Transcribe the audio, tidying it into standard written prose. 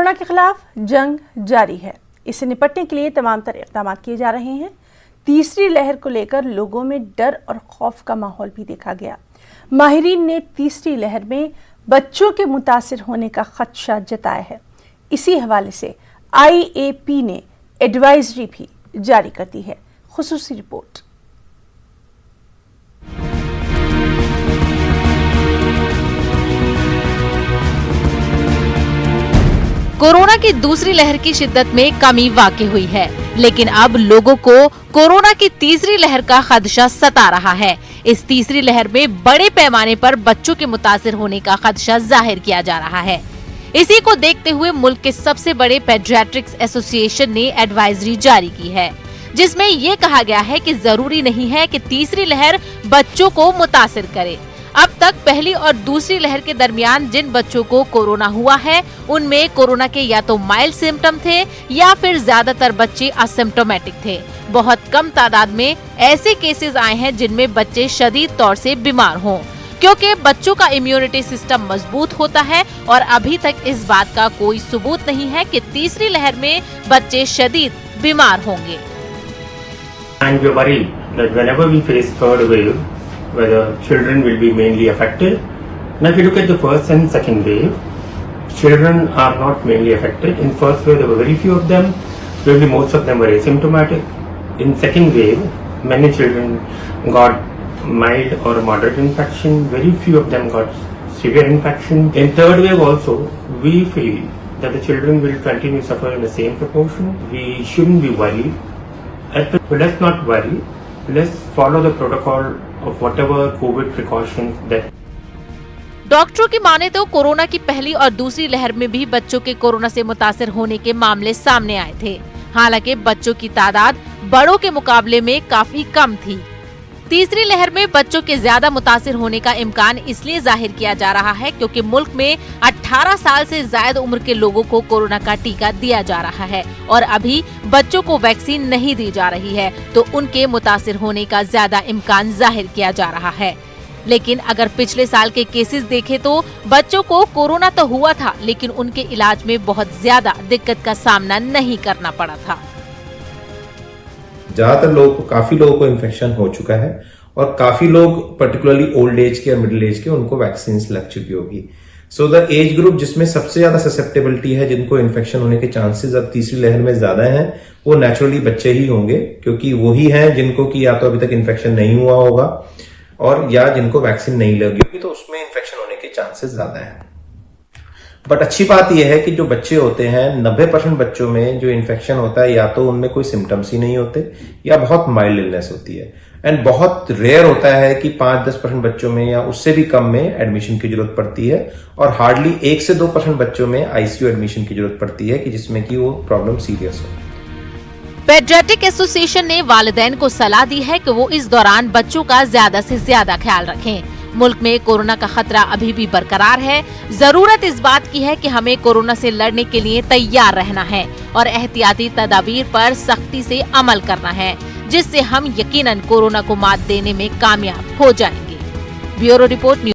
Corona के खिलाफ जंग जारी है। इससे निपटने के लिए तमाम तरह इक़दाम किए जा रहे हैं। तीसरी लहर को लेकर लोगों में डर और खौफ का माहौल भी देखा गया। माहिरीन ने तीसरी लहर में बच्चों के मुतासिर होने का खदशा जताया है। इसी हवाले से IAP ने एडवाइजरी भी जारी कर दी है। खुसूसी रिपोर्ट। कोरोना की दूसरी लहर की शिद्दत में कमी वाक़ई हुई है, लेकिन अब लोगों को कोरोना की तीसरी लहर का खदशा सता रहा है। इस तीसरी लहर में बड़े पैमाने पर बच्चों के मुतासिर होने का खदशा जाहिर किया जा रहा है। इसी को देखते हुए मुल्क के सबसे बड़े पेडियाट्रिक्स एसोसिएशन ने एडवाइजरी जारी की है, जिसमें ये कहा गया है कि जरूरी नहीं है कि तीसरी लहर बच्चों को मुतासिर करे। अब तक पहली और दूसरी लहर के दरमियान जिन बच्चों को कोरोना हुआ है, उनमें कोरोना के या तो माइल्ड सिम्टम थे या फिर ज्यादातर बच्चे असिम्प्टोमेटिक थे। बहुत कम तादाद में ऐसे केसेस आए हैं जिनमें बच्चे शदीद तौर से बीमार हों, क्योंकि बच्चों का इम्यूनिटी सिस्टम मजबूत होता है और अभी तक इस बात का कोई सबूत नहीं है कि तीसरी लहर में बच्चे शदीद बीमार होंगे। And we are worried that whenever we face third wave, whether children will be mainly affected. Now, if you look at the first and second wave, children are not mainly affected. In first wave, there were very few of them. Really, most of them were asymptomatic. In second wave, many children got mild or moderate infection. Very few of them got severe infection. In third wave also, we feel that the children will continue to suffer in the same proportion. We shouldn't be worried. Let's not worry. Let's follow the protocol of whatever COVID precautions that. डॉक्टरों की माने तो corona की पहली और दूसरी लहर में भी बच्चों के कोरोना से मुतासिर होने के मामले सामने आए थे। हालांकि बच्चों की तादाद बड़ों के मुकाबले में काफी कम थी। तीसरी लहर में बच्चों के ज्यादा मुतासिर होने का इम्कान इसलिए जाहिर किया जा रहा है क्योंकि मुल्क में 18 साल से ज्यादा उम्र के लोगों को कोरोना का टीका दिया जा रहा है और अभी बच्चों को वैक्सीन नहीं दी जा रही है, तो उनके मुतासिर होने का ज्यादा इम्कान जाहिर किया जा रहा है। लेकिन अगर पिछले साल के केसेस देखें तो बच्चों को कोरोना तो हुआ था, लेकिन उनके इलाज में बहुत ज्यादा दिक्कत का सामना नहीं करना पड़ा था। ज्यादातर काफी लोगों को इन्फेक्शन हो चुका है और काफी लोग पर्टिकुलरली ओल्ड एज के और मिडिल एज के उनको वैक्सीन लग चुकी होगी। सो द एज ग्रुप जिसमें सबसे ज्यादा ससेप्टेबिलिटी है, जिनको इन्फेक्शन होने के चांसेस अब तीसरी लहर में ज्यादा हैं, वो नेचुरली बच्चे ही होंगे, क्योंकि वही हैं जिनको कि या तो अभी तक इन्फेक्शन नहीं हुआ होगा और या जिनको वैक्सीन नहीं लगी होगी, तो उसमें इन्फेक्शन होने के चांसेस ज्यादा हैं। बट अच्छी बात यह है कि जो बच्चे होते हैं, 90% बच्चों में जो इन्फेक्शन होता है या तो उनमें कोई सिम्टम्स ही नहीं होते या बहुत माइल्ड इलनेस होती है। एंड बहुत रेयर होता है कि 5-10% बच्चों में या उससे भी कम में एडमिशन की जरूरत पड़ती है और हार्डली 1 से 2% बच्चों में ICU एडमिशन की जरूरत पड़ती है कि जिसमें कि वो प्रॉब्लम सीरियस हो। पेडियाट्रिक एसोसिएशन ने वालिदैन को सलाह दी है कि वो इस दौरान बच्चों का ज्यादा से ज्यादा ख्याल रखें। मुल्क में कोरोना का खतरा अभी भी बरकरार है। जरूरत इस बात की है कि हमें कोरोना से लड़ने के लिए तैयार रहना है और एहतियाती तदाबीर पर सख्ती से अमल करना है, जिससे हम यकीनन कोरोना को मात देने में कामयाब हो जाएंगे। Bureau report.